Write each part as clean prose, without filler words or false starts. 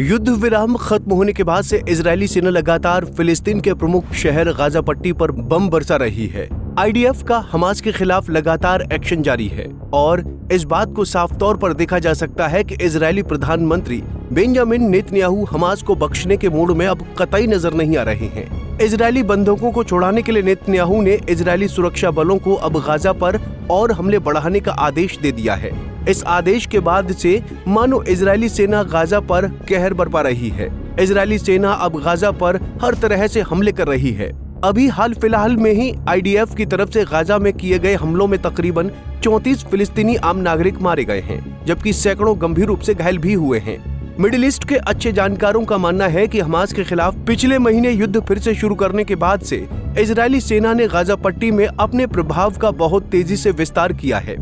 युद्ध विराम खत्म होने के बाद से इजरायली सेना लगातार फिलिस्तीन के प्रमुख शहर गाजा पट्टी पर बम बरसा रही है। आईडीएफ का हमास के खिलाफ लगातार एक्शन जारी है और इस बात को साफ तौर पर देखा जा सकता है कि इजरायली प्रधानमंत्री बेंजामिन नेतन्याहू हमास को बख्शने के मूड में अब कतई नजर नहीं आ रहे हैं। इजरायली बंधकों को छुड़ाने के लिए नेतन्याहू ने इजरायली सुरक्षा बलों को अब गाजा पर और हमले बढ़ाने का आदेश दे दिया है। इस आदेश के बाद से मानो इजरायली सेना गाजा पर कहर बरपा रही है। इजरायली सेना अब गाजा पर हर तरह से हमले कर रही है। अभी हाल फिलहाल में ही आईडीएफ की तरफ से गाजा में किए गए हमलों में तकरीबन 34 फिलिस्तीनी आम नागरिक मारे गए हैं, जबकि सैकड़ों गंभीर रूप से घायल भी हुए हैं। मिडिल ईस्ट के अच्छे जानकारों का मानना है कि हमास के खिलाफ पिछले महीने युद्ध फिर से शुरू करने के बाद से इजरायली सेना ने गाजा पट्टी में अपने प्रभाव का बहुत तेजी से विस्तार किया है।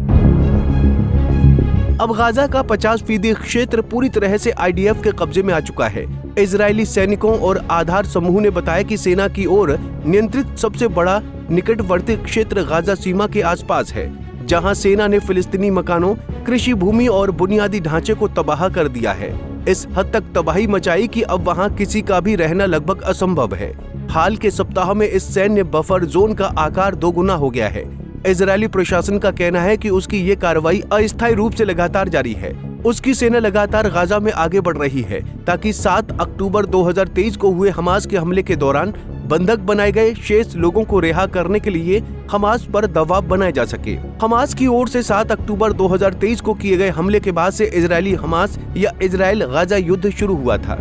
अब गाजा का 50% क्षेत्र पूरी तरह से आईडीएफ के कब्जे में आ चुका है। इजरायली सैनिकों और आधार समूह ने बताया कि सेना की ओर नियंत्रित सबसे बड़ा निकटवर्ती क्षेत्र गाजा सीमा के आसपास है, जहां सेना ने फिलिस्तीनी मकानों, कृषि भूमि और बुनियादी ढांचे को तबाह कर दिया है। इस हद तक तबाही मचाई कि अब वहां किसी का भी रहना लगभग असंभव है। हाल के सप्ताह में इस सैन्य बफर जोन का आकार 2 गुना हो गया है। इजरायली प्रशासन का कहना है कि उसकी ये कार्रवाई अस्थायी रूप से लगातार जारी है। उसकी सेना लगातार गाजा में आगे बढ़ रही है ताकि 7 अक्टूबर 2023 को हुए हमास के हमले के दौरान बंधक बनाए गए शेष लोगों को रिहा करने के लिए हमास पर दबाव बनाया जा सके। हमास की ओर से 7 अक्टूबर 2023 को किए गए हमले के बाद से इजरायली हमास या इजराइल गाजा युद्ध शुरू हुआ था।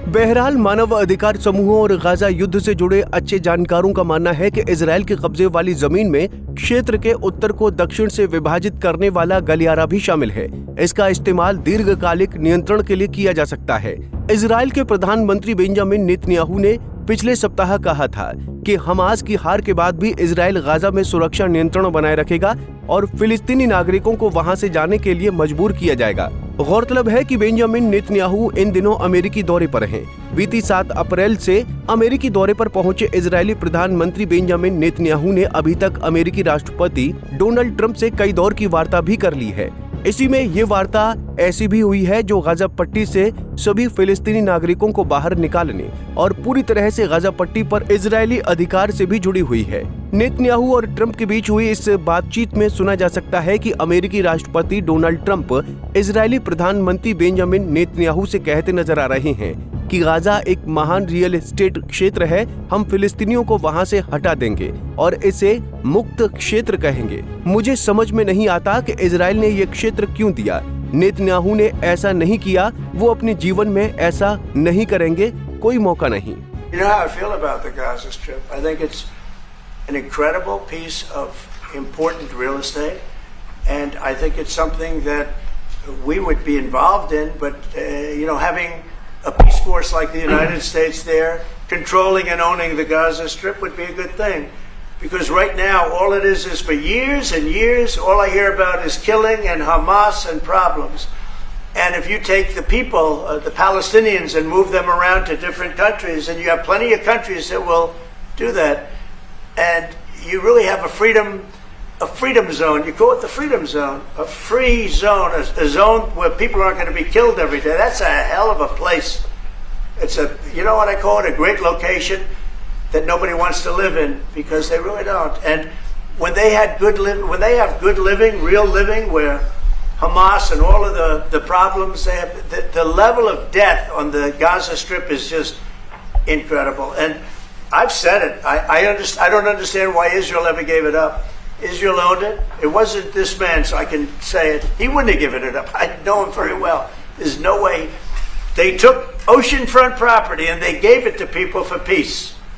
बहरहाल मानव अधिकार समूहों और गाजा युद्ध से जुड़े अच्छे जानकारों का मानना है कि इजराइल के कब्जे वाली जमीन में क्षेत्र के उत्तर को दक्षिण से विभाजित करने वाला गलियारा भी शामिल है। इसका इस्तेमाल दीर्घकालिक नियंत्रण के लिए किया जा सकता है। इजराइल के प्रधानमंत्री बेंजामिन नेतन्याहू ने पिछले सप्ताह कहा था कि हमास की हार के बाद भी इजराइल गाजा में सुरक्षा नियंत्रण बनाए रखेगा और फिलिस्तीनी नागरिकों को वहां से जाने के लिए मजबूर किया जाएगा। गौरतलब है कि बेंजामिन नेतन्याहू इन दिनों अमेरिकी दौरे पर हैं। बीती 7 अप्रैल से अमेरिकी दौरे पर पहुंचे इजरायली प्रधानमंत्री बेंजामिन नेतन्याहू ने अभी तक अमेरिकी राष्ट्रपति डोनाल्ड ट्रंप से कई दौर की वार्ता भी कर ली है। इसी में ये वार्ता ऐसी भी हुई है जो गाजा पट्टी से सभी फिलिस्तीनी नागरिकों को बाहर निकालने और पूरी तरह से गाजा पट्टी पर इजरायली अधिकार से भी जुड़ी हुई है। नेतन्याहू और ट्रंप के बीच हुई इस बातचीत में सुना जा सकता है कि अमेरिकी राष्ट्रपति डोनाल्ड ट्रंप इजरायली प्रधानमंत्री बेंजामिन नेतन्याहू से कहते नजर आ रहे हैं कि गाजा एक महान रियल एस्टेट क्षेत्र है, हम फिलिस्तीनियों को वहां से हटा देंगे और इसे मुक्त क्षेत्र कहेंगे। मुझे समझ में नहीं आता कि इजराइल ने ये क्षेत्र क्यों दिया। नेतन्याहू ने ऐसा नहीं किया, वो अपने जीवन में ऐसा नहीं करेंगे, कोई मौका नहीं। You know how I feel about the Gaza Strip. I think it's an incredible piece of important real estate, and I think it's something that we would be involved in. But having a peace force like the United States there, controlling and owning the Gaza Strip would be a good thing. Because right now, all it is for years and years, all I hear about is killing and Hamas and problems. And if you take the people, the Palestinians, and move them around to different countries, and you have plenty of countries that will do that, and you really have a freedom zone. You call it the freedom zone, a free zone, a zone where people aren't going to be killed every day. That's a hell of a place. It's what I call it, a great location that nobody wants to live in, because they really don't. And when they have good living, real living, where Hamas and all of the problems they have, the level of death on the Gaza Strip is just incredible. And I've said it. I don't understand why Israel ever gave it up. Israel owned it. It wasn't this man, so I can say it. He wouldn't have given it up. I know him very well. There's no way. They took oceanfront property and they gave it to people for peace.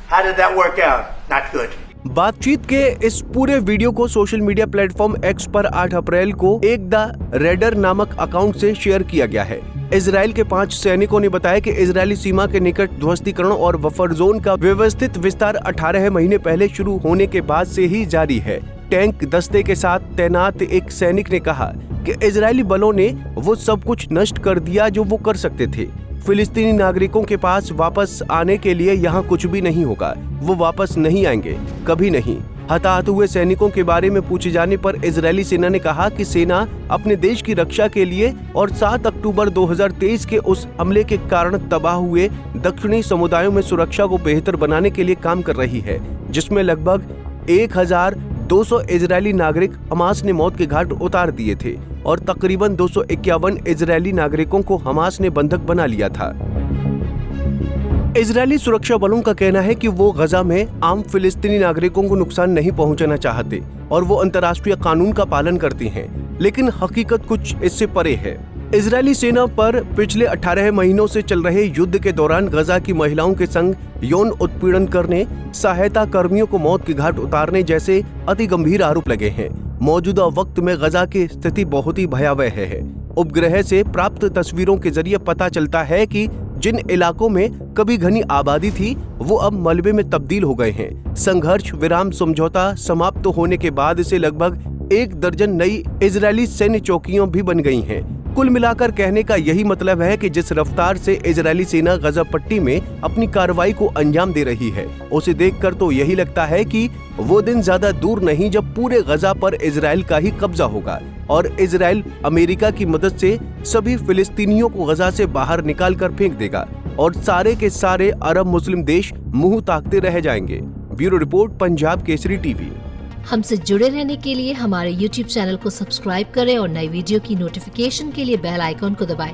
How did that work out? Not good. बातचीत के इस पूरे video को social media platform x पर 8 अप्रैल को एक the raider नामक account से शेयर किया गया है। इजराइल के 5 सैनिकों ने बताया कि इजरायली सीमा के निकट ध्वस्तीकरण और बफर जोन का व्यवस्थित विस्तार 18 महीने पहले शुरू होने के बाद से ही जारी है। टैंक दस्ते के साथ तैनात एक सैनिक ने कहा कि इजरायली बलों ने वो सब कुछ नष्ट कर दिया जो वो कर सकते थे। फिलिस्तीनी नागरिकों के पास वापस आने के लिए यहाँ कुछ भी नहीं होगा, वो वापस नहीं आएंगे, कभी नहीं। हताहत हुए सैनिकों के बारे में पूछे जाने पर इजरायली सेना ने कहा कि सेना अपने देश की रक्षा के लिए और 7 अक्टूबर 2023 के उस हमले के कारण तबाह हुए दक्षिणी समुदायों में सुरक्षा को बेहतर बनाने के लिए काम कर रही है, जिसमें लगभग 1200 इजरायली नागरिक हमास ने मौत के घाट उतार दिए थे और तकरीबन 251 इजरायली नागरिकों को हमास ने बंधक बना लिया था। इजरायली सुरक्षा बलों का कहना है कि वो गजा में आम फिलिस्तीनी नागरिकों को नुकसान नहीं पहुंचाना चाहते और वो अंतर्राष्ट्रीय कानून का पालन करते हैं, लेकिन हकीकत कुछ इससे परे है। इजरायली सेना पर पिछले 18 महीनों से चल रहे युद्ध के दौरान गजा की महिलाओं के संग यौन उत्पीड़न करने, सहायता कर्मियों को मौत के घाट उतारने जैसे अति गंभीर आरोप लगे हैं। मौजूदा वक्त में गजा की स्थिति बहुत ही भयावह है। उपग्रह से प्राप्त तस्वीरों के जरिए पता चलता है कि जिन इलाकों में कभी घनी आबादी थी वो अब मलबे में तब्दील हो गए हैं। संघर्ष विराम समझौता समाप्त होने के बाद से लगभग 1 दर्जन नई इजरायली सैन्य चौकियां भी बन गई हैं। कुल मिलाकर कहने का यही मतलब है कि जिस रफ्तार से इजरायली सेना गजा पट्टी में अपनी कार्रवाई को अंजाम दे रही है, उसे देखकर तो यही लगता है कि वो दिन ज्यादा दूर नहीं जब पूरे गजा पर इजराइल का ही कब्जा होगा और इजराइल अमेरिका की मदद से सभी फिलिस्तीनियों को गजा से बाहर निकाल कर फेंक देगा और सारे के सारे अरब मुस्लिम देश मुंह ताकते रह जाएंगे। Bureau report, Punjab Kesari TV. हमसे जुड़े रहने के लिए हमारे YouTube चैनल को सब्सक्राइब करें और नई वीडियो की नोटिफिकेशन के लिए बेल आइकॉन को दबाएं।